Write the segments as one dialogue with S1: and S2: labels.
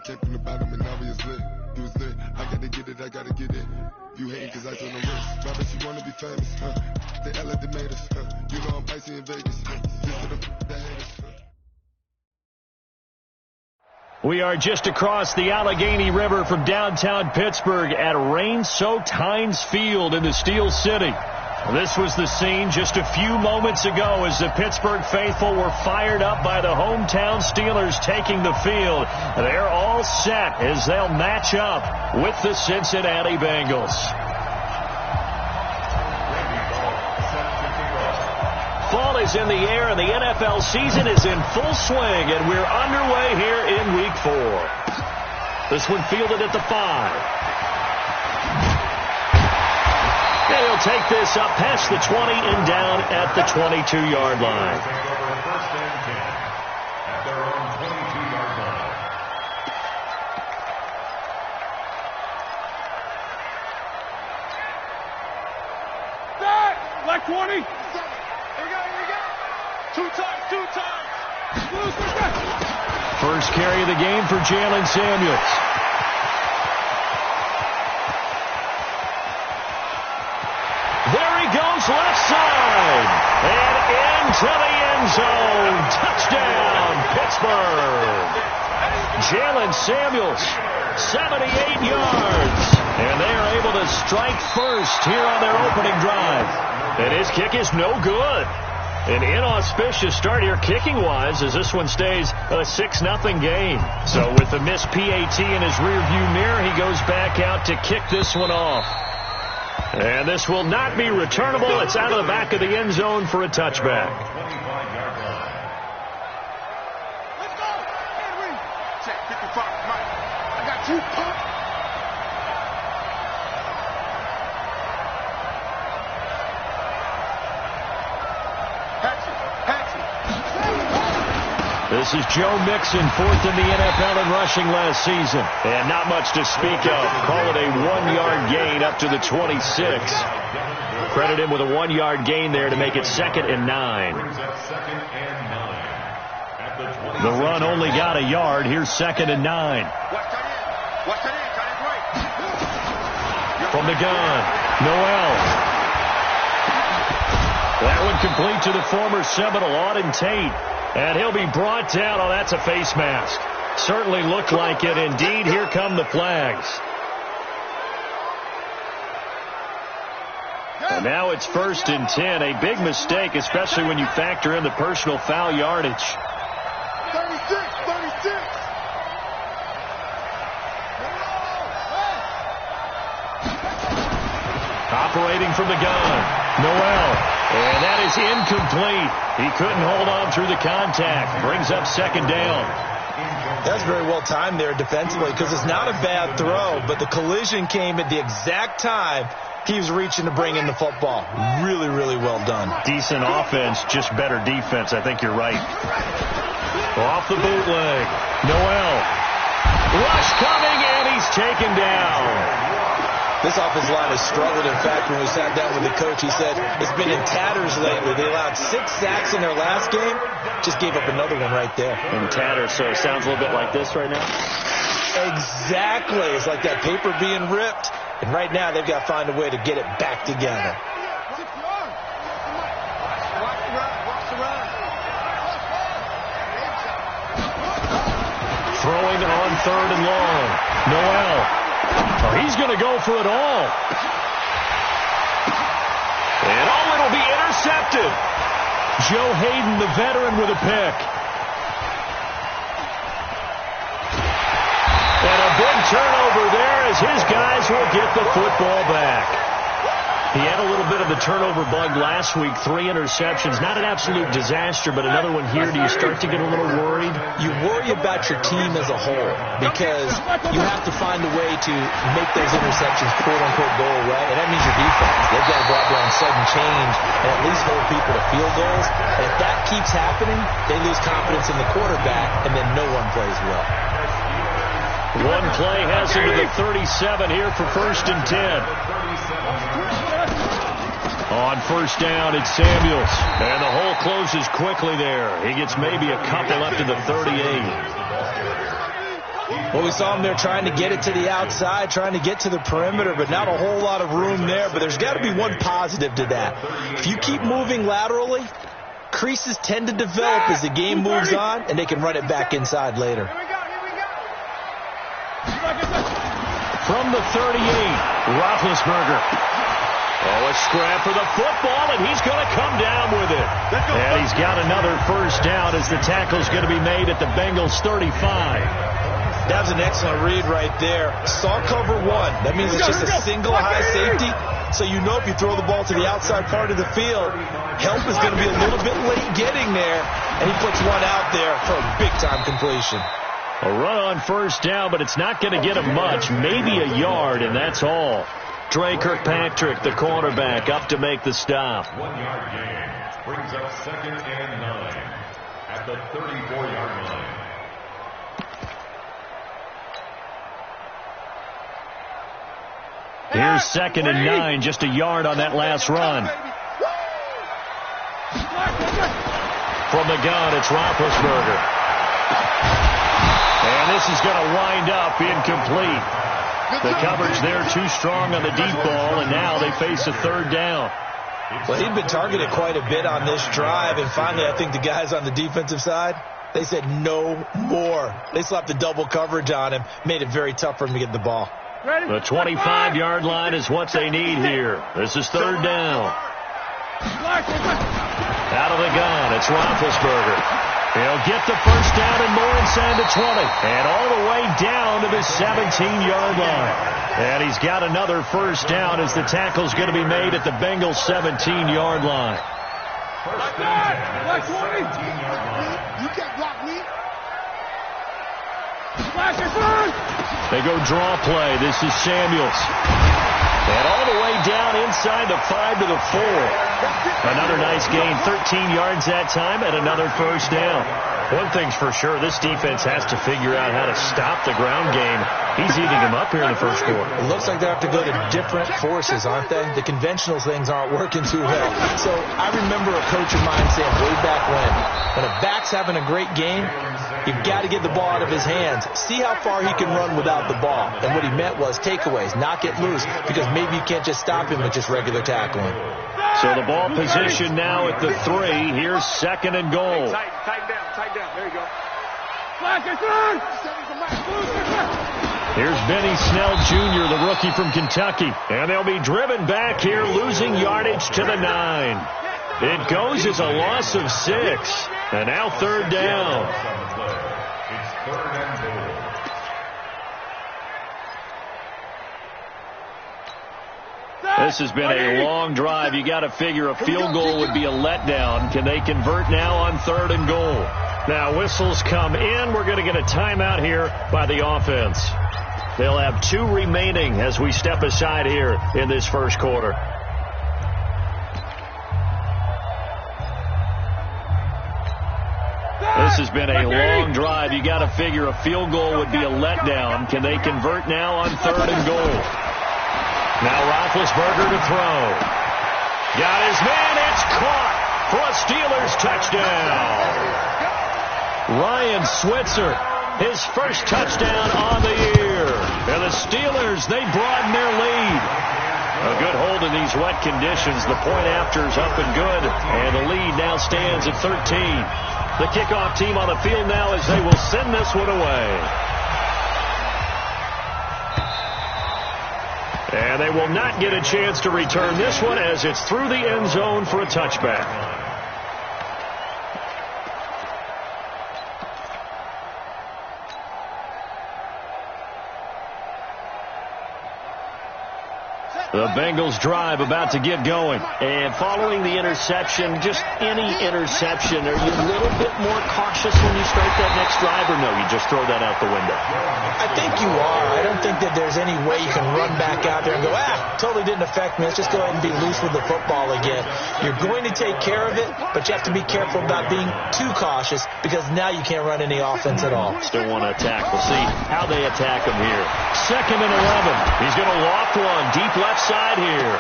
S1: came from the bottom and now we is lit. You was lit. I gotta get it, I gotta get it. You hating cause I told no risk. Drop it, you wanna be famous, They act like they made us, You know I'm icy in Vegas, Just to the haters,
S2: We are just across the Allegheny River from downtown Pittsburgh at rain-soaked Heinz Field in the Steel City. This was the scene just a few moments ago as the Pittsburgh faithful were fired up by the hometown Steelers taking the field. They're all set as they'll match up with the Cincinnati Bengals. Fall is in the air and the NFL season is in full swing, and we're underway here in Week 4. This one fielded at the 5. And he'll take this up past the 20 and down at the 22-yard line.
S3: Black 20. Here we go. Two times.
S2: First carry of the game for Jalen Samuels. There he goes, left side, and into the end zone. Touchdown, Pittsburgh. Jalen Samuels, 78 yards, and they are able to strike first here on their opening drive. And his kick is no good. An inauspicious start here kicking-wise as this one stays a 6-0 game. So with the missed PAT in his rearview mirror, he goes back out to kick this one off. And this will not be returnable. It's out of the back of the end zone for a touchback.
S3: Let's go. Henry. Check 55. Mike. I got two pump.
S2: This is Joe Mixon, 4th in the NFL in rushing last season. And not much to speak of. Call it a 1-yard gain up to the 26. Credit him with a 1-yard gain there to make it 2nd and 9. The run only got a yard. Here's 2nd and 9. From the gun, Noel. That one complete to the former Seminole, Auden Tate. And he'll be brought down. Oh, that's a face mask. Certainly looked like it. Indeed, here come the flags. And now it's 1st and 10. A big mistake, especially when you factor in the personal foul yardage.
S3: 36.
S2: Operating from the gun, Noel. And that is incomplete. He couldn't hold on through the contact. Brings up 2nd down.
S4: That's very well timed there defensively because it's not a bad throw, but the collision came at the exact time he was reaching to bring in the football. Really, really well done.
S2: Decent offense, just better defense. I think you're right. Off the bootleg. Noel. Rush coming, and he's taken down.
S4: This offensive line has struggled. In fact, when we sat down with the coach, he said it's been in tatters lately. They allowed 6 sacks in their last game. Just gave up another one right there.
S2: In tatters, so it sounds a little bit like this right now?
S4: Exactly. It's like that paper being ripped. And right now, they've got to find a way to get it back together.
S2: Throwing on 3rd and long. Noel. Oh, he's going to go for it all. And it'll be intercepted. Joe Hayden, the veteran, with a pick. And a big turnover there as his guys will get the football back. He had a little bit of the turnover bug last week, 3 interceptions. Not an absolute disaster, but another one here. Do you start to get a little worried?
S4: You worry about your team as a whole because you have to find a way to make those interceptions, quote-unquote, go away, and that means your defense. They've got to go out there on sudden change and at least hold people to field goals. And if that keeps happening, they lose confidence in the quarterback, and then no one plays well.
S2: One play has him to the 37 here for 1st and 10. On 1st down, it's Samuels. And the hole closes quickly there. He gets maybe a couple up to the 38.
S4: Well, we saw him there trying to get it to the outside, trying to get to the perimeter, but not a whole lot of room there. But there's got to be one positive to that. If you keep moving laterally, creases tend to develop as the game moves on, and they can run it back inside later.
S2: From the 38, Roethlisberger. Oh, a scrap for the football, and he's going to come down with it. And he's got another first down as the tackle's going to be made at the Bengals 35.
S4: That was an excellent read right there. Saw cover one. That means it's just a single high safety. So you know if you throw the ball to the outside part of the field, help is going to be a little bit late getting there. And he puts one out there for a big-time completion.
S2: A run on first down, but it's not going to get him much. Maybe a yard, and that's all. Dre Kirkpatrick, the cornerback, up to make the stop.
S5: 1 yard gain brings up 2nd and 9 at the 34-yard line.
S2: Here's 2nd and 9, just a yard on that last run. From the gun, it's Roethlisberger. And this is going to wind up incomplete. The coverage there too strong on the deep ball, and now they face a third down.
S4: Well, he'd been targeted quite a bit on this drive, and finally I think the guys on the defensive side, they said no more. They slapped the double coverage on him, made it very tough for him to get the ball.
S2: The 25-yard line is what they need here. This is third down. Out of the gun, it's Roethlisberger. He'll get the first down and more inside the 20. And all the way down to the 17-yard line. And he's got another first down as the tackle's going to be made at the Bengals 17-yard line.
S3: You can't block me.
S2: They go draw play. This is Samuels. And all the way down inside the 5 to the 4. Another nice gain, 13 yards that time, and another first down. One thing's for sure, this defense has to figure out how to stop the ground game. He's eating them up here in the first quarter.
S4: It looks like they have to go to different forces, aren't they? The conventional things aren't working too well. So I remember a coach of mine saying way back when a back's having a great game, you've got to get the ball out of his hands. See how far he can run without the ball. And what he meant was takeaways, not get loose, because maybe you can't just stop him with just regular tackling.
S2: So the ball position now at the 3. Here's 2nd and goal.
S3: Tighten down. There you go.
S2: Here's Benny Snell Jr., the rookie from Kentucky. And they'll be driven back here, losing yardage to the 9. It goes as a loss of 6. And now third down.
S5: It's 3rd and goal.
S2: This has been a long drive. You got to figure a field goal would be a letdown. Can they convert now on 3rd and goal? Now whistles come in. We're going to get a timeout here by the offense. They'll have 2 remaining as we step aside here in this first quarter. This has been a long drive. You got to figure a field goal would be a letdown. Can they convert now on 3rd and goal? Now Roethlisberger to throw. Got his man. It's caught for a Steelers touchdown. Ryan Switzer, his first touchdown on the year. And the Steelers, they broaden their lead. A good hold in these wet conditions. The point after's up and good. And the lead now stands at 13. The kickoff team on the field now as they will send this one away. And they will not get a chance to return this one as it's through the end zone for a touchback. The Bengals drive about to get going. And following the interception, just any interception, are you a little bit more cautious when you start that next drive, or no, you just throw that out the window?
S4: I think you are. I don't think that there's any way you can run back out there and go, totally didn't affect me. Let's just go ahead and be loose with the football again. You're going to take care of it, but you have to be careful about being too cautious because now you can't run any offense at all.
S2: Still want to attack. We'll see how they attack him here. 2nd and 11. He's going to loft one deep left side here.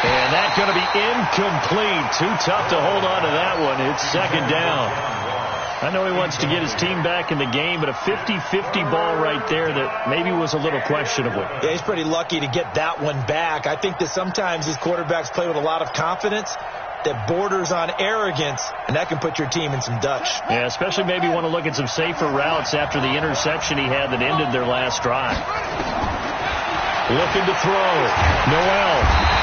S2: And that's going to be incomplete. Too tough to hold on to that one. It's 2nd down. I know he wants to get his team back in the game, but a 50-50 ball right there that maybe was a little questionable.
S4: Yeah, he's pretty lucky to get that one back. I think that sometimes these quarterbacks play with a lot of confidence that borders on arrogance, and that can put your team in some Dutch.
S2: Yeah, especially maybe want to look at some safer routes after the interception he had that ended their last drive. Looking to throw. Noel.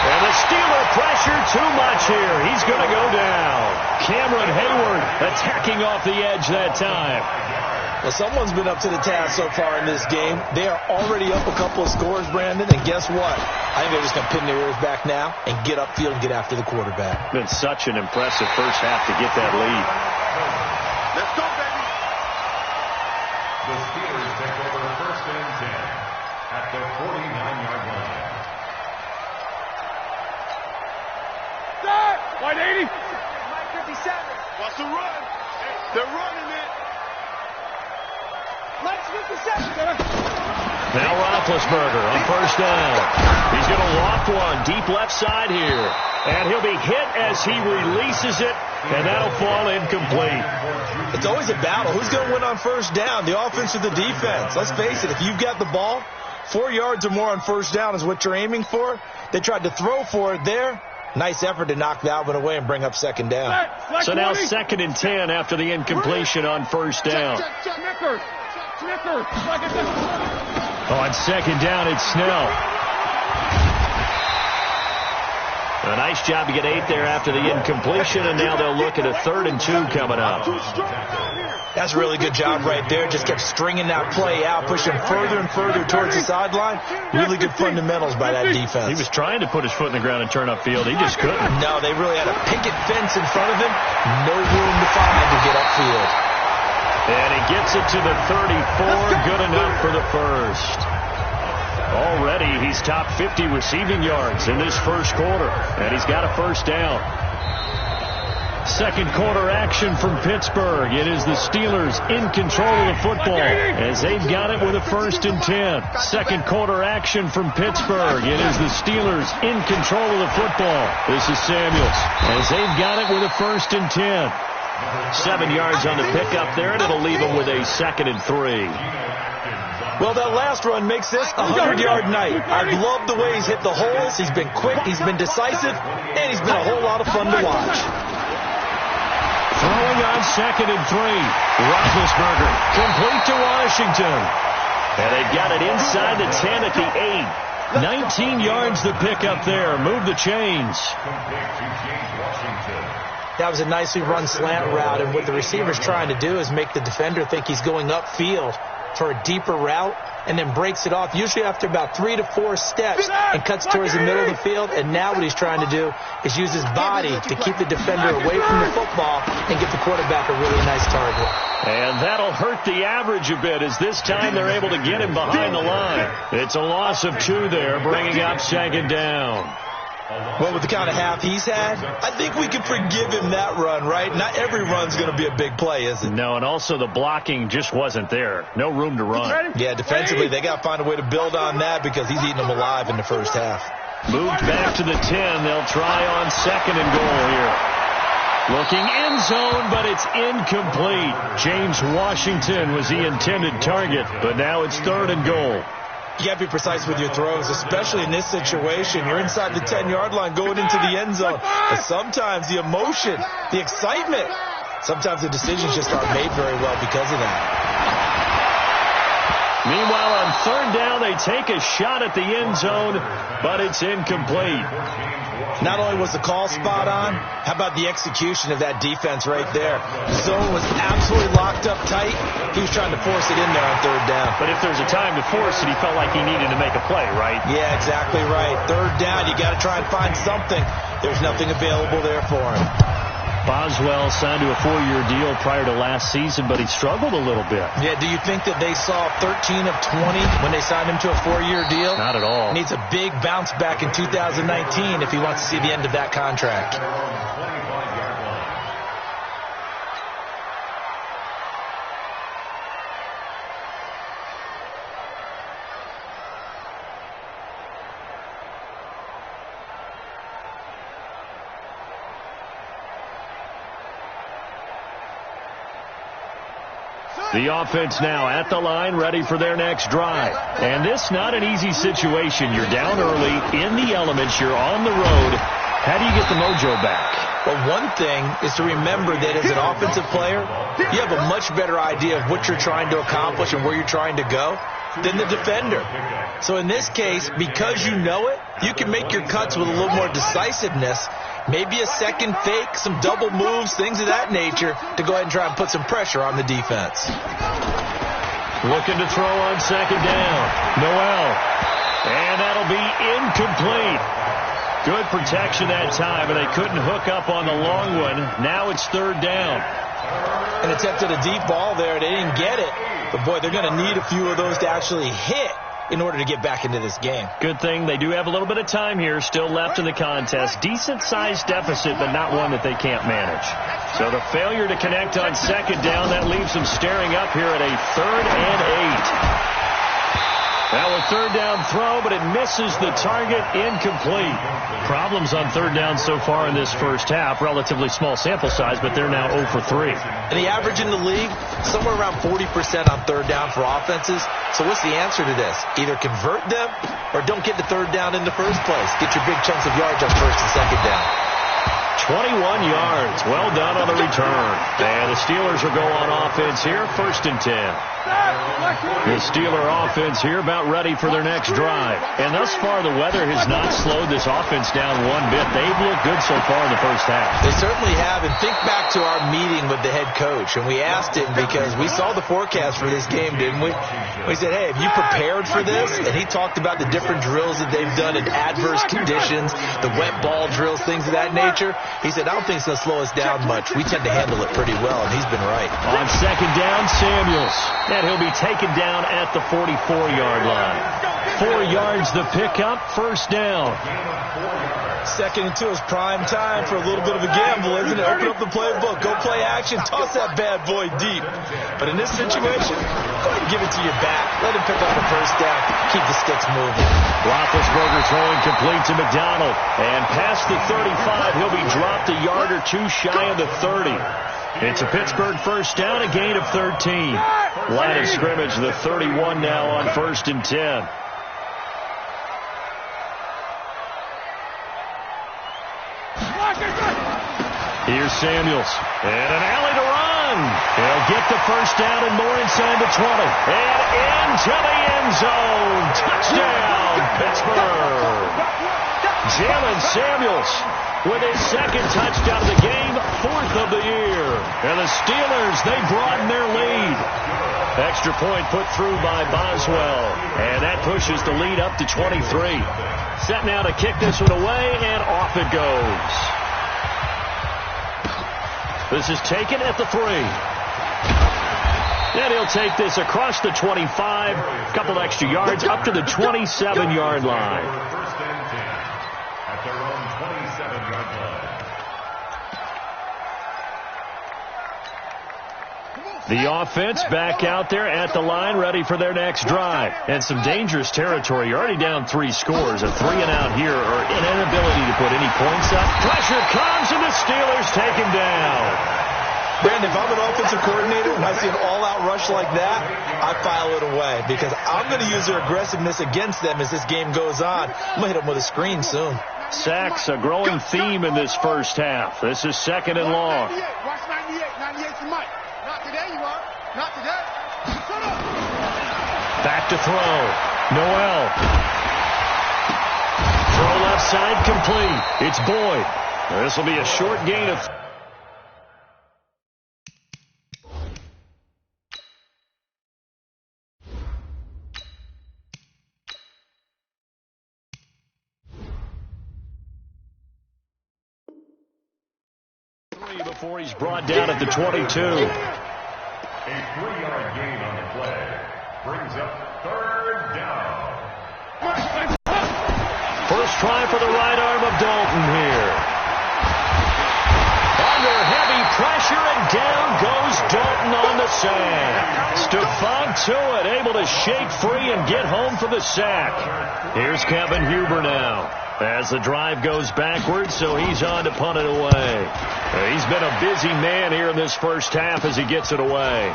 S2: And the Steeler pressure too much here. He's going to go down. Cameron Hayward attacking off the edge that time.
S4: Well, someone's been up to the task so far in this game. They are already up a couple of scores, Brandon, and guess what? I think they're just going to pin their ears back now and get upfield and get after the quarterback.
S2: Been such an impressive first half to get that lead.
S3: Let's go, baby.
S5: The Steelers take over first and 10 at the 49-yard line.
S3: White 80. Mike 57. Watch the run. They're running it. Mike 57.
S2: Now Roethlisberger on first down. He's going to loft one deep left side here. And he'll be hit as he releases it, and that'll fall incomplete.
S4: It's always a battle. Who's going to win on first down, the offense or the defense? Let's face it, if you've got the ball, 4 yards or more on first down is what you're aiming for. They tried to throw for it there. Nice effort to knock that one away and bring up second down.
S2: So now 2nd and 10 after the incompletion on first down. On second down, it's Snell. A nice job to get 8 there after the incompletion, and now they'll look at a 3rd and 2 coming up.
S4: That's a really good job right there. Just kept stringing that play out, pushing further and further towards the sideline. Really good fundamentals by that defense.
S2: He was trying to put his foot in the ground and turn upfield. He just couldn't.
S4: No, they really had a picket fence in front of him. No room to find to get upfield.
S2: And he gets it to the 34. Good enough for the first. Already, he's top 50 receiving yards in this first quarter, and he's got a first down. Second quarter action from Pittsburgh. It is the Steelers in control of the football as they've got it with a 1st and 10. Second quarter action from Pittsburgh. It is the Steelers in control of the football. This is Samuels as they've got it with a 1st and 10. 7 yards on the pickup there, and it'll leave them with a 2nd and 3.
S4: Well, that last run makes this a 100-yard night. I've loved the way he's hit the holes. He's been quick, he's been decisive, and he's been a whole lot of fun to watch.
S2: Throwing on 2nd and 3. Roethlisberger complete to Washington. And they got it inside the 10 at the 8. 19 yards the pickup there. Move the chains.
S4: That was a nicely run slant route, and what the receiver's trying to do is make the defender think he's going upfield for a deeper route, and then breaks it off, usually after about 3 to 4 steps, and cuts towards the middle of the field. And now what he's trying to do is use his body to keep the defender away from the football and get the quarterback a really nice target.
S2: And that'll hurt the average a bit, as this time they're able to get him behind the line. It's a loss of 2 there, bringing up 2nd down.
S4: Well, with the kind of half he's had, I think we can forgive him that run, right? Not every run's going to be a big play, is it?
S2: No, and also the blocking just wasn't there. No room to run.
S4: Yeah, defensively, they got to find a way to build on that because he's eating them alive in the first half.
S2: Moved back to the 10. They'll try on 2nd and goal here. Looking end zone, but it's incomplete. James Washington was the intended target, but now it's 3rd and goal.
S4: You got to be precise with your throws, especially in this situation. You're inside the 10-yard line going into the end zone. And sometimes the emotion, the excitement, sometimes the decisions just aren't made very well because of that.
S2: Meanwhile, on 3rd down, they take a shot at the end zone, but it's incomplete.
S4: Not only was the call spot on, how about the execution of that defense right there? The zone was absolutely locked up tight. He was trying to force it in there on 3rd down.
S2: But if there's a time to force it, he felt like he needed to make a play, right?
S4: Yeah, exactly right. 3rd down, you got to try and find something. There's nothing available there for him.
S2: Boswell signed to a 4-year deal prior to last season, but he struggled a little bit.
S4: Yeah, do you think that they saw 13 of 20 when they signed him to a 4-year deal?
S2: Not at all.
S4: Needs a big bounce back in 2019 if he wants to see the end of that contract.
S2: The offense now at the line, ready for their next drive. And this not an easy situation. You're down early, in the elements, you're on the road. How do you get the mojo back?
S4: Well, one thing is to remember that as an offensive player, you have a much better idea of what you're trying to accomplish and where you're trying to go than the defender. So in this case, because you know it, you can make your cuts with a little more decisiveness. Maybe a second fake, some double moves, things of that nature to go ahead and try and put some pressure on the defense.
S2: Looking to throw on second down. Noel. And that'll be incomplete. Good protection that time, and they couldn't hook up on the long one. Now it's third down.
S4: And attempted a deep ball there. They didn't get it. But, boy, they're going to need a few of those to actually hit in order to get back into this game.
S2: Good thing they do have a little bit of time here still left in the contest. Decent-sized deficit, but not one that they can't manage. So the failure to connect on second down, that leaves them staring up here at a 3rd and 8. Now a third down throw, but it misses the target, incomplete. Problems on third down so far in this first half. Relatively small sample size, but they're now 0 for 3.
S4: And the average in the league, somewhere around 40% on third down for offenses. So what's the answer to this? Either convert them or don't get the third down in the first place. Get your big chunks of yards on first and second down.
S2: 21 yards. Well done on the return. And the Steelers will go on offense here, 1st and 10. The Steeler offense here about ready for their next drive. And thus far, the weather has not slowed this offense down one bit. They've looked good so far in the first half.
S4: They certainly have. And think back to our meeting with the head coach. And we asked him because we saw the forecast for this game, didn't we? We said, hey, have you prepared for this? And he talked about the different drills that they've done in adverse conditions, the wet ball drills, things of that nature. He said, I don't think it's going to slow us down much. We tend to handle it pretty well, and he's been right.
S2: On second down, Samuels. And he'll be taken down at the 44-yard line. 4 yards the pickup, 1st down.
S4: 2nd and 2 is prime time for a little bit of a gamble, isn't it? Open up the playbook, go play action, toss that bad boy deep. But in this situation, go ahead and give it to your back. Let him pick up the 1st down. Keep the sticks moving.
S2: Roethlisberger throwing complete to McDonald. And past the 35, he'll be dropped a yard or two shy of the 30. It's a Pittsburgh 1st down, a gain of 13. Line of scrimmage, the 31 now on 1st and 10. Here's Samuels. And an alley to run. He'll get the 1st down and more inside the 20. And into the end zone. Touchdown, Pittsburgh. Jalen Samuels with his 2nd touchdown of the game, 4th of the year. And the Steelers, they broaden their lead. Extra point put through by Boswell. And that pushes the lead up to 23. Set now to kick this one away, and off it goes. This is taken at the 3. And he'll take this across the 25. A couple extra yards up to the 27-yard line.
S5: First and 10 at their own 27-yard line.
S2: The offense back out there at the line, ready for their next drive. And some dangerous territory. You're already down 3 scores. A 3-and-out here, or an inability to put any points up. Pressure comes, and the Steelers take him down.
S4: Brandon, if I'm an offensive coordinator and I see an all-out rush like that, I file it away because I'm going to use their aggressiveness against them as this game goes on. I'm going to hit them with a screen soon.
S2: Sacks, a growing theme in this first half. This is 2nd and long.
S3: Watch 98. 98's the mic. Not today, you are. Not today. Shut up.
S2: Back to throw. Noel. Throw left side complete. It's Boyd. This will be a short gain of... before he's brought down at the 22.
S5: A 3-yard gain on the play brings up 3rd down.
S2: First try for the right arm of Dalton here. Under heavy pressure, and down goes Dalton on the sack. Stephon Tuitt able to shake free and get home for the sack. Here's Kevin Huber now as the drive goes backwards, so he's on to punt it away. He's been a busy man here in this first half as he gets it away.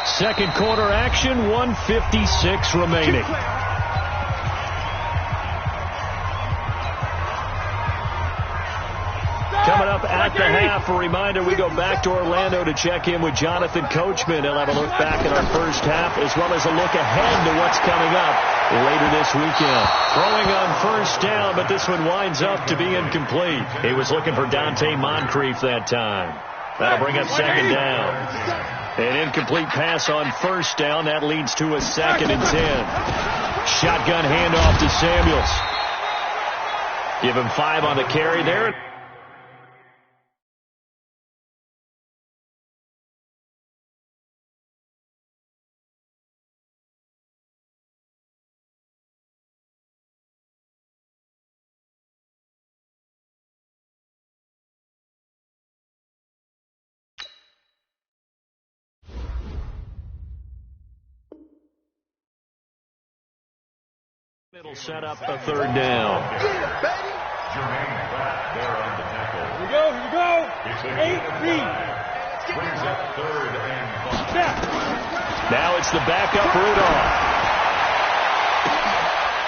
S2: Second quarter action, 1:56 remaining. Coming up at the half, a reminder, we go back to Orlando to check in with Jonathan Coachman. He'll have a look back at our first half as well as a look ahead to what's coming up later this weekend. Throwing on first down, but this one winds up to be incomplete. He was looking for Dante Moncrief that time. That'll bring up second down. An incomplete pass on first down. That leads to a 2nd and 10. Shotgun handoff to Samuels. Give him 5 on the carry there. It'll set up a 3rd down.
S5: Jermaine Pratt there on the tackle.
S3: Here we go.
S5: It's a
S3: 8B.
S5: brings up 3rd and 5.
S2: Now it's the backup Rudolph.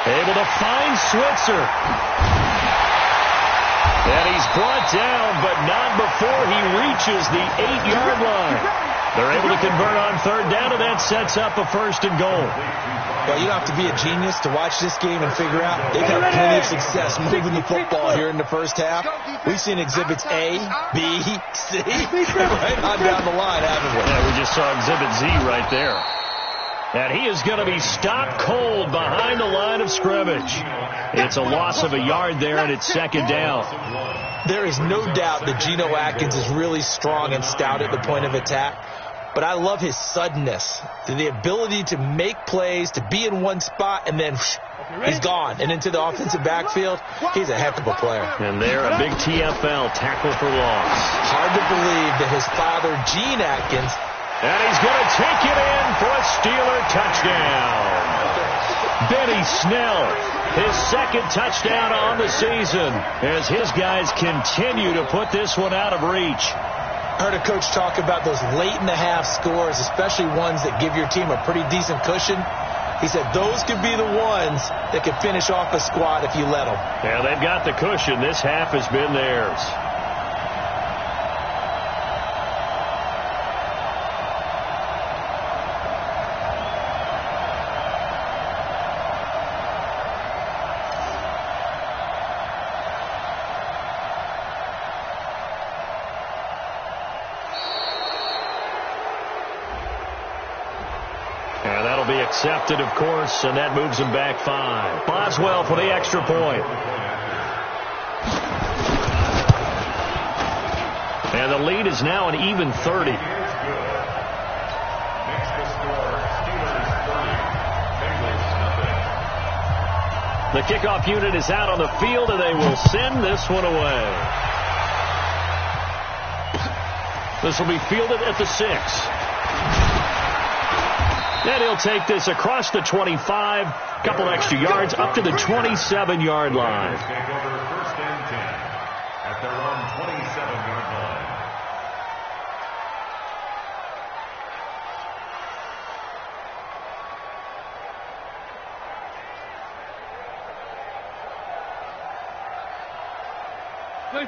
S2: Able to find Switzer. And he's brought down, but not before he reaches the 8-yard line. They're able to convert on 3rd down, and that sets up a 1st and goal.
S4: Well, you don't have to be a genius to watch this game and figure out they've had plenty of success moving the football here in the first half. We've seen exhibits A, B, C, right on down the line, haven't we?
S2: Yeah, we just saw exhibit Z right there. And he is going to be stopped cold behind the line of scrimmage. It's a loss of a yard there, and it's 2nd down.
S4: There is no doubt that Geno Atkins is really strong and stout at the point of attack. But I love his suddenness, the ability to make plays, to be in one spot, and then he's gone. And into the offensive backfield, he's a heck of a player.
S2: And there, a big TFL, tackle for loss.
S4: Hard to believe that his father, Gene Atkins,
S2: and he's going to take it in for a Steeler touchdown. Benny Snell, his 2nd touchdown on the season, as his guys continue to put this one out of reach.
S4: I heard a coach talk about those late-in-the-half scores, especially ones that give your team a pretty decent cushion. He said those could be the ones that could finish off a squad if you let them.
S2: Yeah, they've got the cushion. This half has been theirs. Accepted, of course, and that moves him back 5. Boswell for the extra point. And the lead is now an even 30.
S5: Makes the score Steelers 30, Bengals nothing.
S2: The kickoff unit is out on the field, and they will send this one away. This will be fielded at the 6. Then he'll take this across the 25, couple extra yards, up to the 27-yard line.
S5: Take over 1st and 10 at their own 27-yard line.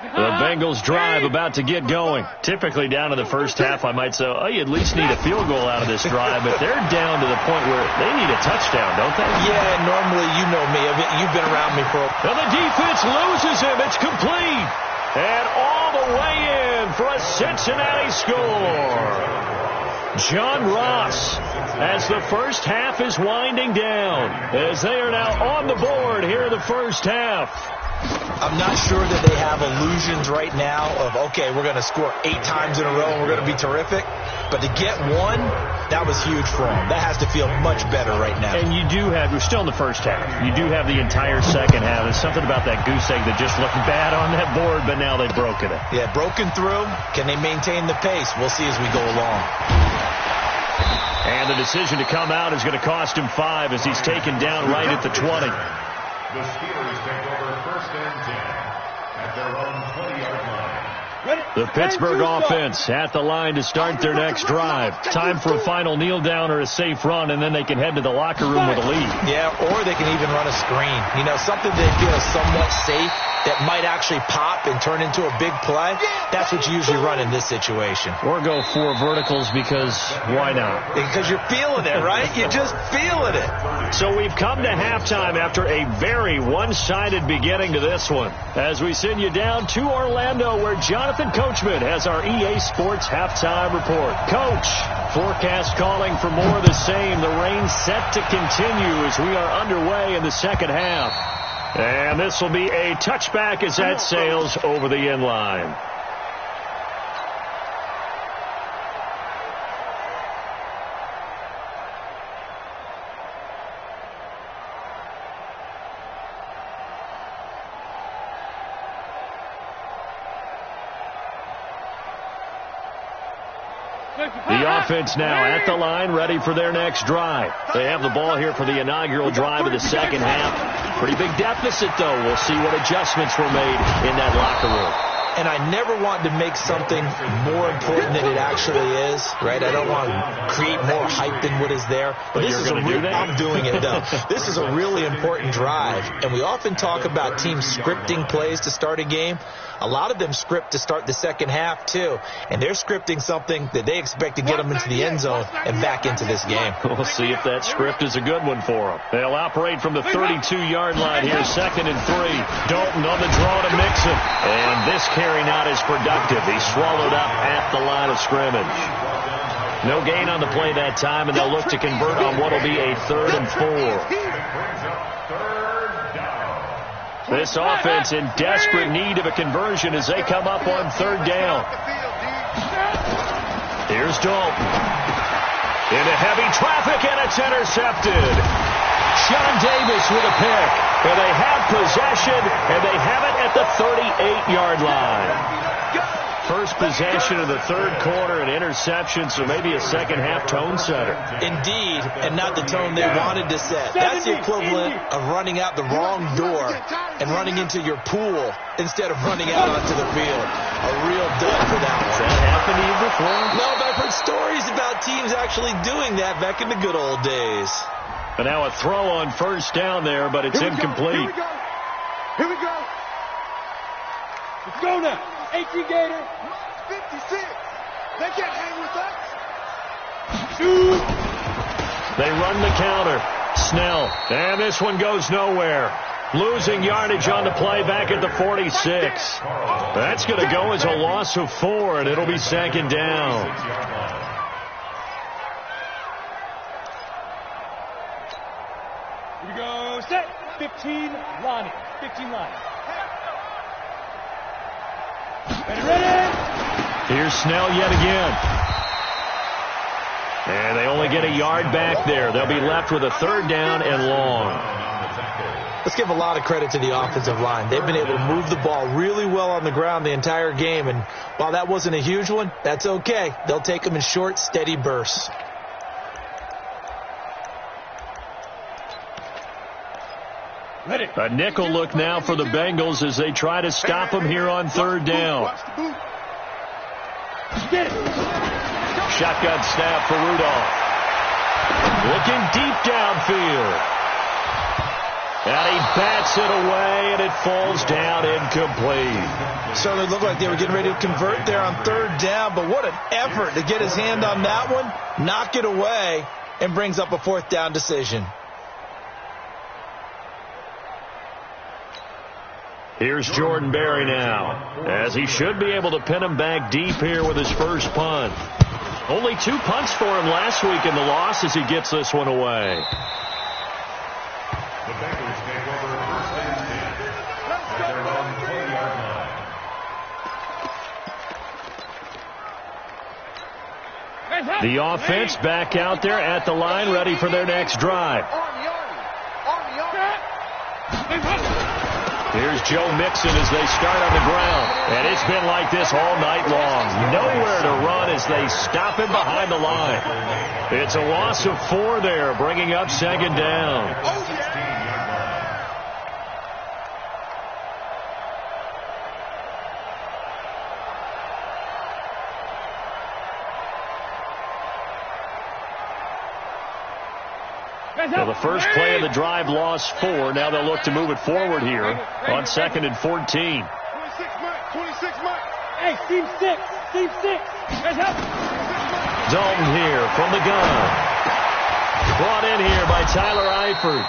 S2: The Bengals drive about to get going. Typically down to the first half, I might say, oh, you at least need a field goal out of this drive, but they're down to the point where they need a touchdown, don't they?
S4: Yeah, normally, you know me. You've been around me for a...
S2: And the defense loses him. It's complete. And all the way in for a Cincinnati score. John Ross, as the first half is winding down, as they are now on the board here in the first half.
S4: I'm not sure that they have illusions right now of, okay, we're going to score 8 times in a row and we're going to be terrific. But to get one, that was huge for them. That has to feel much better right now.
S2: And you do have, we're still in the first half. You do have the entire second half. There's something about that goose egg that just looked bad on that board, but now they've broken it.
S4: Yeah, broken through. Can they maintain the pace? We'll see as we go along.
S2: And the decision to come out is going to cost him 5 as he's taken down right at the 20.
S5: The Steelers take over 1st and 10 at their own 20-yard line.
S2: The Pittsburgh offense at the line to start their next drive. Time for a final kneel down or a safe run, and then they can head to the locker room with a lead.
S4: Yeah, or they can even run a screen. You know, something they feel somewhat safe that might actually pop and turn into a big play. That's what you usually run in this situation.
S2: Or go 4 verticals because why not?
S4: Because you're feeling it, right? You're just feeling it.
S2: So we've come to halftime after a very one-sided beginning to this one. As we send you down to Orlando, where Jonathan Coachman has our EA Sports halftime report. Coach, forecast calling for more of the same. The rain set to continue as we are underway in the second half. And this will be a touchback as that sails over the end line. The offense now at the line, ready for their next drive. They have the ball here for the inaugural drive of the second half. Pretty big deficit, though. We'll see what adjustments were made in that locker room.
S4: And I never want to make something more important than it actually is, right? I don't want to create more hype than what is there. But this is I'm doing it, though. This is a really important drive. And we often talk about teams scripting plays to start a game. A lot of them script to start the second half, too. And they're scripting something that they expect to get them into the end zone and back into this game.
S2: We'll see if that script is a good one for them. They'll operate from the 32-yard line here, 2nd and 3. Dalton on the draw to Mixon. And this carry not as productive. He's swallowed up at the line of scrimmage. No gain on the play that time, and they'll look to convert on what will be a 3rd and 4. This offense in desperate need of a conversion as they come up on 3rd down. Here's Dalton. Into heavy traffic, and it's intercepted. Sean Davis with a pick. And they have possession, and they have it at the 38-yard line. First possession of the 3rd quarter, an interception, so maybe a second-half tone setter.
S4: Indeed, and not the tone they wanted to set. That's the equivalent of running out the wrong door and running into your pool instead of running out onto the field. A real dud for that one.
S2: Has that happened to you before?
S4: No, but I've heard stories about teams actually doing that back in the good old days.
S2: And now a throw on 1st down there, but it's incomplete.
S3: Here we go. Here we go. Let's go now. 18 Gator. 56. They can't hang with us. Shoot.
S2: They run the counter. Snell. And this one goes nowhere. Losing yardage on the play back at the 46. That's going to go as a loss of 4, and it'll be 2nd down.
S3: Here we go. Set. 15 Lonnie. 15 Lonnie. Ready.
S2: Here's Snell yet again. And they only get a yard back there. They'll be left with a 3rd down and long.
S4: Let's give a lot of credit to the offensive line. They've been able to move the ball really well on the ground the entire game. And while that wasn't a huge one, that's okay. They'll take them in short, steady bursts.
S3: Ready.
S2: A nickel look now for the Bengals as they try to stop them here on 3rd down. Shotgun snap for Rudolph. Looking deep downfield. And he bats it away, and it falls down incomplete.
S4: Certainly looked like they were getting ready to convert there on 3rd down, but what an effort to get his hand on that one, knock it away, and brings up a 4th down decision.
S2: Here's Jordan Berry now, as he should be able to pin him back deep here with his first punt. Only 2 punts for him last week in the loss as he gets this one away.
S5: The Bengals take over 1st and 10 at their own 20-yard line.
S2: The offense back out there at the line, ready for their next drive. Here's Joe Mixon as they start on the ground. And it's been like this all night long. Nowhere to run as they stop him behind the line. It's a loss of 4 there, bringing up 2nd down. Well, the first play of the drive lost 4. Now they'll look to move it forward here on 2nd and 14.
S3: 26 months. Hey, team 6.
S2: Dalton here from the gun. Brought in here by Tyler Eifert.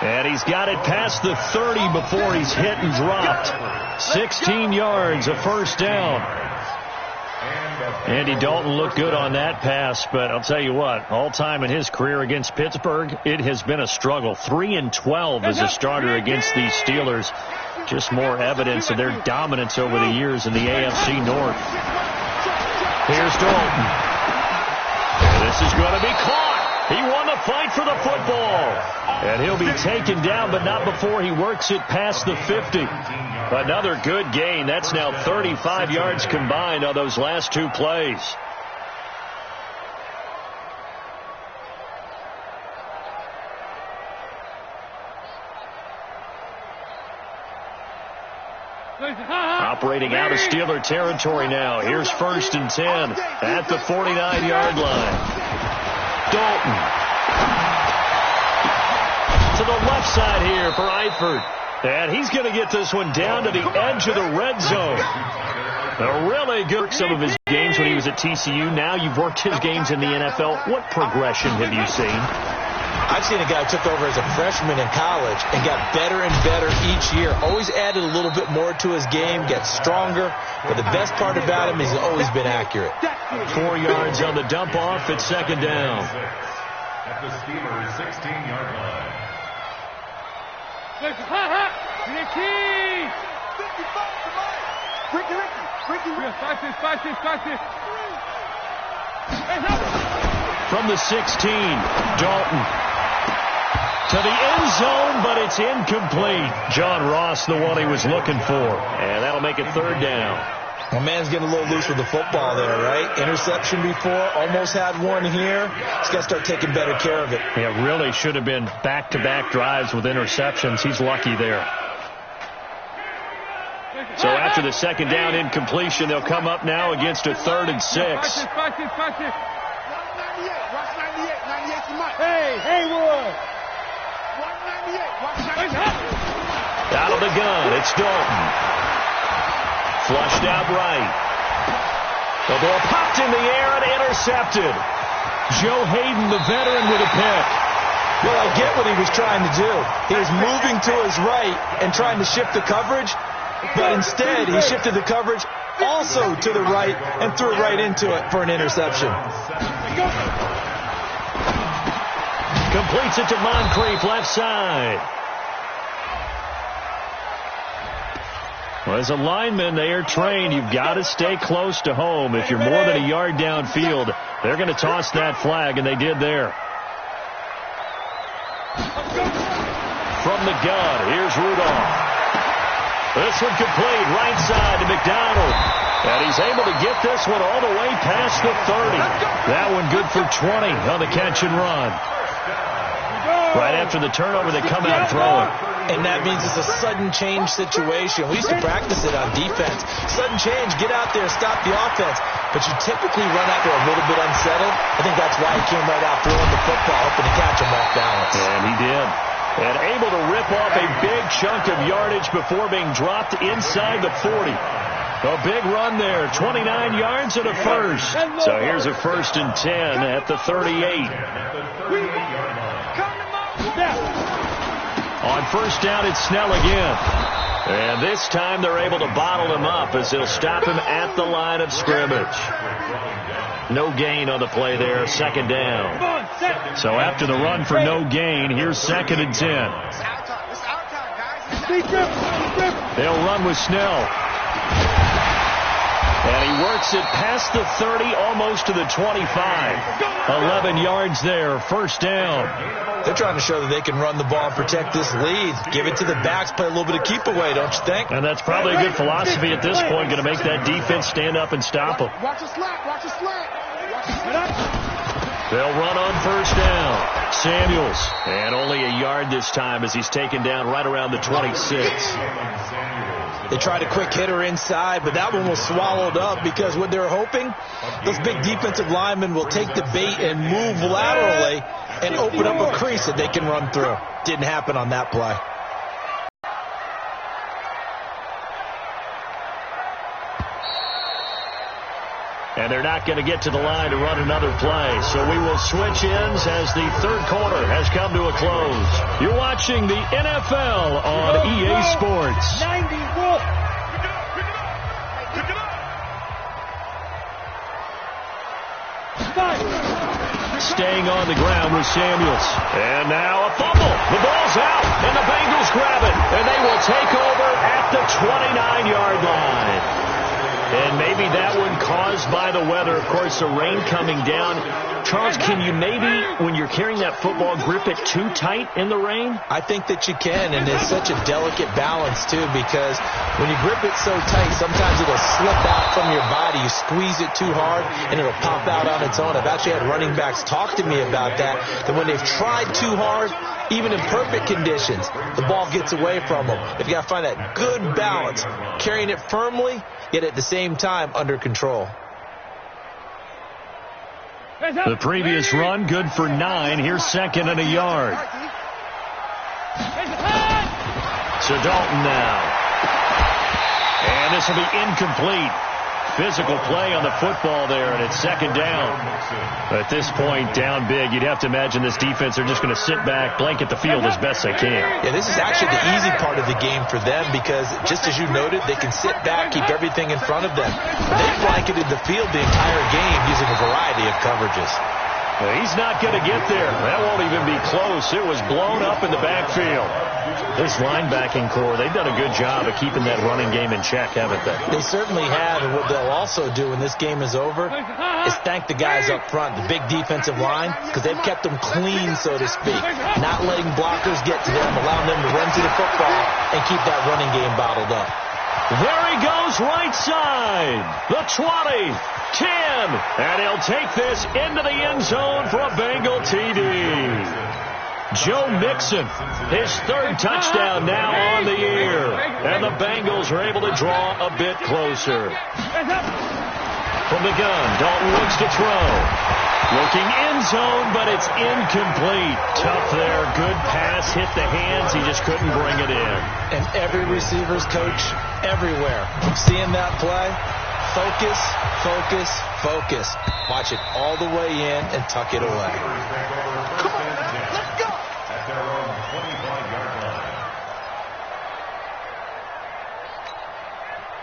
S2: And he's got it past the 30 before he's hit and dropped. 16 yards, a first down. Andy Dalton looked good on that pass, but I'll tell you what, all time in his career against Pittsburgh, it has been a struggle. 3-12 as a starter against these Steelers. Just more evidence of their dominance over the years in the AFC North. Here's Dalton. This is going to be caught. He won the fight for the football. And he'll be taken down, but not before he works it past the 50. Another good gain. That's now 35 yards combined on those last 2 plays. Operating out of Steeler territory now. Here's 1st and 10 at the 49-yard line. Dalton. To the left side here for Eifert. And he's going to get this one down to the edge of the red zone. A really good some of his games when he was at TCU. Now you've worked his games in the NFL. What progression have you seen?
S4: I've seen a guy who took over as a freshman in college and got better and better each year. Always added a little bit more to his game, gets stronger. But the best part about him is he's always been accurate.
S2: 4 yards on the dump off at 2nd down.
S5: At the Steelers' 16-yard line.
S2: From the 16, Dalton. To the end zone, but it's incomplete. John Ross, the one he was looking for. And that'll make it 3rd down.
S4: My man's getting a little loose with the football there, right? Interception before, almost had one here. He's got to start taking better care of it.
S2: Yeah, really should have been back-to-back drives with interceptions. He's lucky there. So after the 2nd down incompletion, they'll come up now against a 3rd and 6.
S3: Hey, Haywood!
S2: Out of the gun, it's Dalton. Flushed out right. The ball popped in the air and intercepted. Joe Hayden, the veteran, with a pick.
S4: Well, I get what he was trying to do. He was moving to his right and trying to shift the coverage, but instead he shifted the coverage also to the right and threw right into it for an interception.
S2: Completes it to Moncrief, left side. Well, as a lineman, they are trained. You've got to stay close to home. If you're more than a yard downfield, they're going to toss that flag, and they did there. From the gun, here's Rudolph. This one complete, right side to McDonald. And he's able to get this one all the way past the 30. That one good for 20 on the catch and run. Right after the turnover, they come out throwing.
S4: And that means it's a sudden change situation. We used to practice it on defense. Sudden change, get out there, stop the offense. But you typically run out there a little bit unsettled. I think that's why he came right out throwing the football, hoping to catch him off balance.
S2: And he did. And able to rip off a big chunk of yardage before being dropped inside the 40. A big run there, 29 yards and a first. So here's a 1st and 10 at the 38. On 1st down, it's Snell again. And this time they're able to bottle him up as they'll stop him at the line of scrimmage. No gain on the play there, 2nd down. So after the run for no gain, here's 2nd and 10. They'll run with Snell. And he works it past the 30, almost to the 25. 11 yards there, 1st down.
S4: They're trying to show that they can run the ball and protect this lead. Give it to the backs, play a little bit of keep away, don't you think?
S2: And that's probably a good philosophy at this point, going to make that defense stand up and stop them.
S3: Watch the slant, watch the slant.
S2: They'll run on 1st down. Samuels, and only a yard this time as he's taken down right around the 26.
S4: They tried a quick hitter inside, but that one was swallowed up because what they're hoping, those big defensive linemen will take the bait and move laterally and open up a crease that they can run through. Didn't happen on that play.
S2: And they're not going to get to the line to run another play. So we will switch ends as the third quarter has come to a close. You're watching the NFL on EA Sports.
S3: 91.
S2: Staying on the ground with Samuels. And now a fumble. The ball's out, and the Bengals grab it. And they will take over at the 29-yard line. And maybe that one caused by the weather. Of course, the rain coming down. Charles, can you maybe, when you're carrying that football, grip it too tight in the rain?
S4: I think that you can, and it's such a delicate balance, too, because when you grip it so tight, sometimes it'll slip out from your body. You squeeze it too hard, and it'll pop out on its own. I've actually had running backs talk to me about that when they've tried too hard, even in perfect conditions, the ball gets away from them. They've got to find that good balance, carrying it firmly, yet at the same time under control.
S2: The previous run, good for 9. Here's second and a yard. So Dalton now. And this will be incomplete. Physical play on the football there, and it's second down. At this point, down big, you'd have to imagine this defense are just going to sit back, blanket the field as best they can.
S4: Yeah, this is actually the easy part of the game for them because, just as you noted, they can sit back, keep everything in front of them. They blanketed the field the entire game using a variety of coverages.
S2: He's not going to get there. That won't even be close. It was blown up in the backfield. This linebacking core, they've done a good job of keeping that running game in check, haven't they?
S4: They certainly have, and what they'll also do when this game is over is thank the guys up front, the big defensive line, because they've kept them clean, so to speak, not letting blockers get to them, allowing them to run to the football and keep that running game bottled up.
S2: There he goes, right side. The 20, 10, and he'll take this into the end zone for a Bengal TD. Joe Mixon, his third touchdown now on the year. And the Bengals are able to draw a bit closer. From the gun, Dalton looks to throw. Looking end zone, but it's incomplete. Tough there. Good pass. Hit the hands. He just couldn't bring it in.
S4: And every receiver's coach everywhere. Seeing that play, focus, focus, focus. Watch it all the way in and tuck it away.
S3: Come on, let's go.
S5: At their own 25-yard line.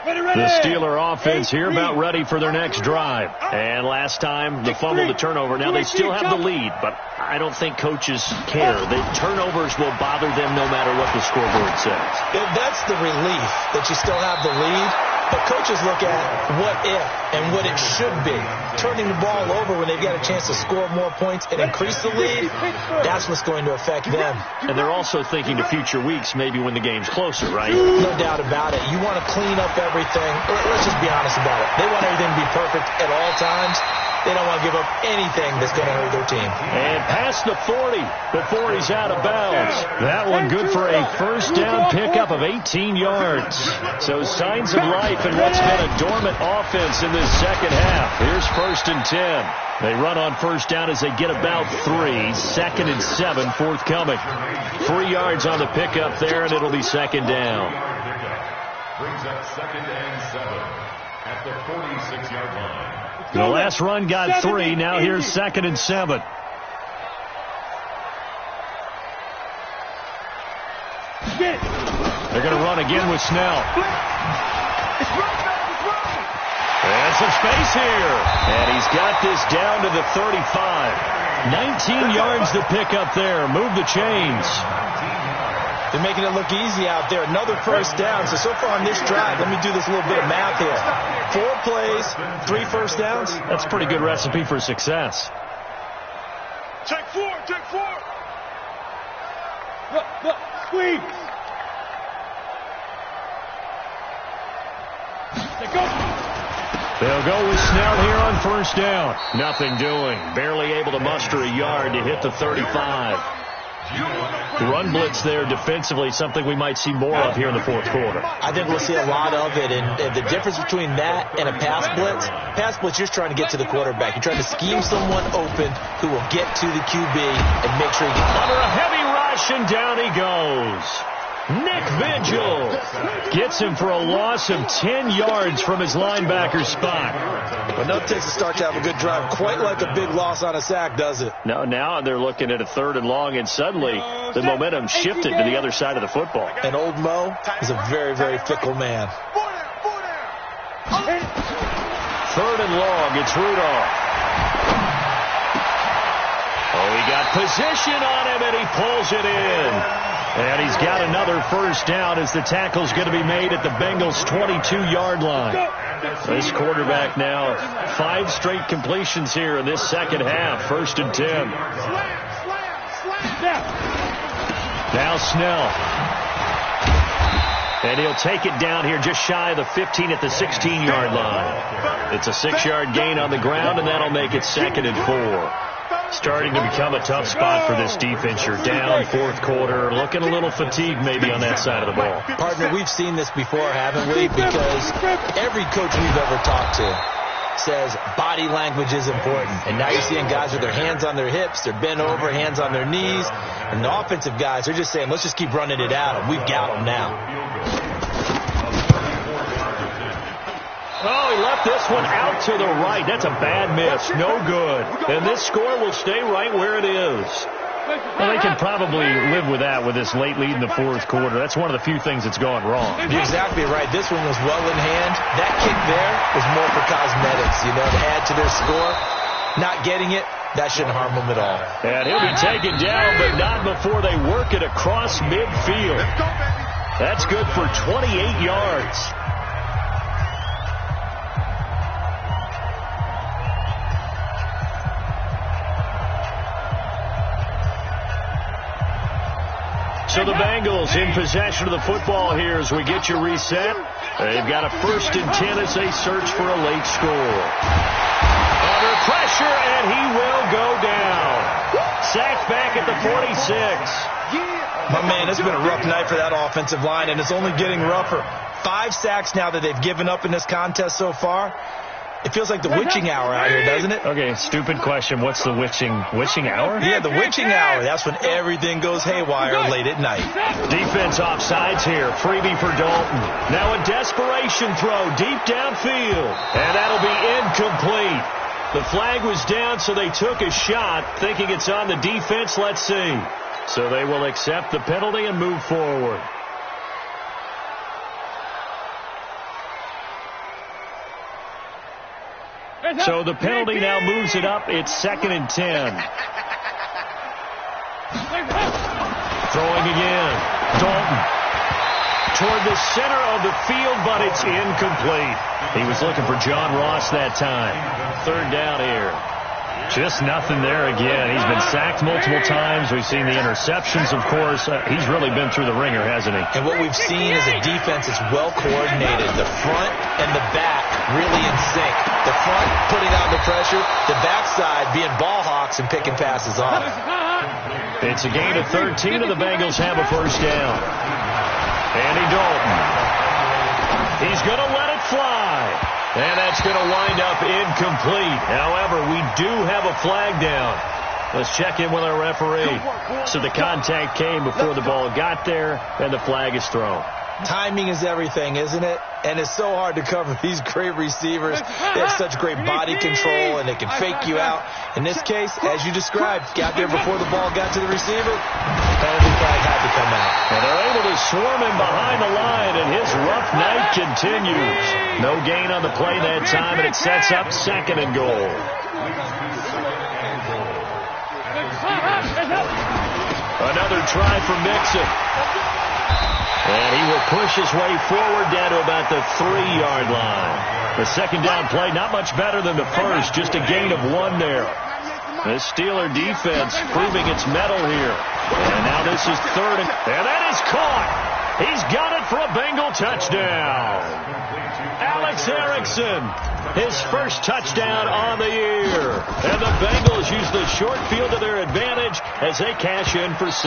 S2: The Steeler offense here about ready for their next drive. And last time, the fumble, the turnover. Now, they still have the lead, but I don't think coaches care. The turnovers will bother them no matter what the scoreboard says.
S4: That's the relief that you still have the lead. But coaches look at what if and what it should be. Turning the ball over when they've got a chance to score more points and increase the lead, that's what's going to affect them.
S2: And they're also thinking to future weeks, maybe when the game's closer, right?
S4: No doubt about it. You want to clean up everything. Let's just be honest about it. They want everything to be perfect at all times. They don't want to give up anything that's going to hurt their team.
S2: And past the 40 before he's out of bounds. That one good for a first down pickup of 18 yards. So signs of life in what's been a dormant offense in this second half. Here's first and 10. They run on first down as they get about 3. Second and 7 forthcoming. 3 yards on the pickup there, and it'll be second down.
S5: Brings up second and 7 at the 46-yard line.
S2: The last run got 3. Now here's second and 7. They're going to run again with Snell. And some space here. And he's got this down to the 35. 19 yards to pick up there. Move the chains.
S4: They're making it look easy out there. Another first down. So far on this drive, let me do this little bit of math here. 4 plays, 3 first downs.
S2: That's a pretty good recipe for success.
S3: Take 4, take 4. Look, squeeze. They go.
S2: They'll go with Snell here on first down. Nothing doing. Barely able to muster a yard to hit the 35. run blitz there defensively, something we might see more of here in the fourth quarter.
S4: I think we'll see a lot of it, and the difference between that and a pass blitz, you're just trying to get to the quarterback. You're trying to scheme someone open who will get to the QB and make sure he gets
S2: under a heavy rush, and down he goes. Nick Vigil gets him for a loss of 10 yards from his linebacker spot.
S4: But no takes to start to have a good drive, quite like a big loss on a sack, does it?
S2: No, now they're looking at a 3rd and long, and suddenly the momentum shifted to the other side of the football.
S4: And old Mo is a very, very fickle man.
S2: 3rd and long, it's Rudolph. Oh, he got position on him, and he pulls it in. And he's got another first down as the tackle's going to be made at the Bengals' 22-yard line. This quarterback now 5 straight completions here in this second half. 1st and 10. Now Snell. And he'll take it down here just shy of the 15 at the 16-yard line. It's a 6-yard gain on the ground, and that'll make it 2nd and 4. Starting to become a tough spot for this defense. You're down, 4th quarter, looking a little fatigued maybe on that side of the ball.
S4: Partner, we've seen this before, haven't we? Because every coach we've ever talked to says body language is important. And now you're seeing guys with their hands on their hips, they're bent over, hands on their knees. And the offensive guys, they're just saying, let's just keep running it at them. We've got them now.
S2: Oh, he left this one out to the right. That's a bad miss. No good. And this score will stay right where it is. Well, they can probably live with that with this late lead in the 4th quarter. That's one of the few things that's gone wrong.
S4: You're exactly right. This one was well in hand. That kick there was more for cosmetics, to add to their score. Not getting it, that shouldn't harm them at all.
S2: And he'll be taken down, but not before they work it across midfield. That's good for 28 yards. So the Bengals in possession of the football here as we get you reset. They've got a 1st and 10 as they search for a late score. Under pressure, and he will go down. Sacked back at the 46.
S4: My man, it's been a rough night for that offensive line, and it's only getting rougher. 5 sacks now that they've given up in this contest so far. It feels like the witching hour out here, doesn't it?
S2: Okay, stupid question. What's the witching hour?
S4: Yeah, the witching hour. That's when everything goes haywire late at night.
S2: Defense offsides here. Freebie for Dalton. Now a desperation throw deep downfield. And that'll be incomplete. The flag was down, so they took a shot, thinking it's on the defense. Let's see. So they will accept the penalty and move forward. So the penalty now moves it up. It's 2nd and 10. Throwing again. Dalton. Toward the center of the field, but it's incomplete. He was looking for John Ross that time. 3rd down here. Just nothing there again. He's been sacked multiple times. We've seen the interceptions, of course. He's really been through the ringer, hasn't he?
S4: And what we've seen is a defense that's well coordinated. The front and the back really in sync. The front putting on the pressure, the backside being ball hawks and picking passes off.
S2: It's a gain of 13, and the Bengals have a 1st down. Andy Dalton. He's going to let it fly. And that's going to wind up incomplete. However, we do have a flag down. Let's check in with our referee. So the contact came before the ball got there, and the flag is thrown.
S4: Timing is everything, isn't it? And it's so hard to cover these great receivers. They have such great body control, and they can fake you out. In this case, as you described, got there before the ball got to the receiver. Penalty flag had to come out.
S2: And they're able to swarm him behind the line, and his rough night continues. No gain on the play that time, and it sets up 2nd and goal. Another try for Mixon. And he will push his way forward down to about the 3-yard line. The 2nd down play, not much better than the first, just a gain of 1 there. The Steeler defense proving its mettle here. And now this is 3rd, and that is caught. He's got it for a Bengal touchdown. Alex Erickson, his first touchdown on the year. And the Bengals use the short field to their advantage as they cash in for 6.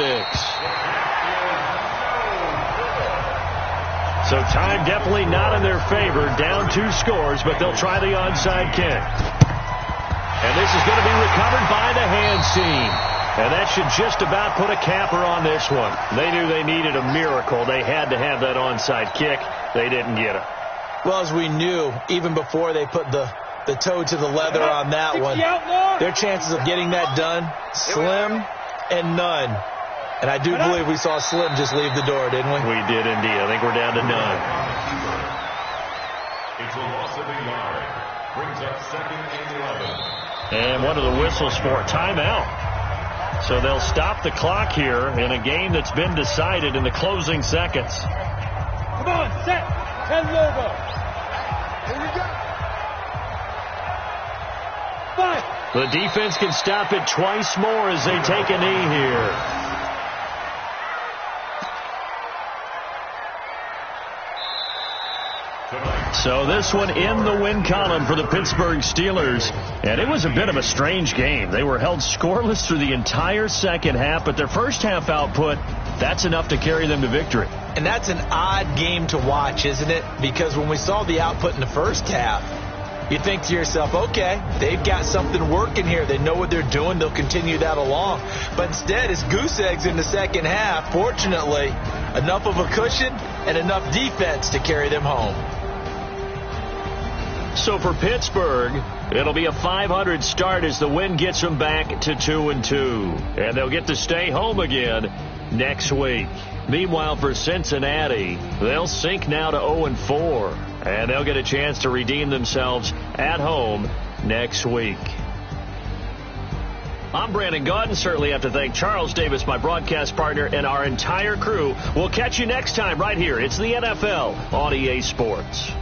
S2: So time definitely not in their favor. Down 2 scores, but they'll try the onside kick. And this is going to be recovered by the hands team. And that should just about put a capper on this one. They knew they needed a miracle. They had to have that onside kick. They didn't get it.
S4: Well, as we knew, even before they put the toe to the leather on that one, their chances of getting that done, slim and none. And I do believe we saw Slim just leave the door, didn't we?
S2: We did indeed. I think we're down to none.
S5: It's a loss of a yard. Brings up 2nd and 11.
S2: And what are the whistles for? Timeout. So they'll stop the clock here in a game that's been decided in the closing seconds.
S3: Come on, set, and logo.
S1: Here we go.
S3: 5.
S2: The defense can stop it twice more as they take a knee here. So this one in the win column for the Pittsburgh Steelers. And it was a bit of a strange game. They were held scoreless through the entire second half, but their first half output, that's enough to carry them to victory.
S4: And that's an odd game to watch, isn't it? Because when we saw the output in the first half, you think to yourself, okay, they've got something working here. They know what they're doing. They'll continue that along. But instead, it's goose eggs in the second half. Fortunately, enough of a cushion and enough defense to carry them home.
S2: So for Pittsburgh, it'll be a .500 start as the win gets them back to 2-2. And they'll get to stay home again next week. Meanwhile, for Cincinnati, they'll sink now to 0-4. And they'll get a chance to redeem themselves at home next week. I'm Brandon Gaudin. Certainly have to thank Charles Davis, my broadcast partner, and our entire crew. We'll catch you next time right here. It's the NFL on EA Sports.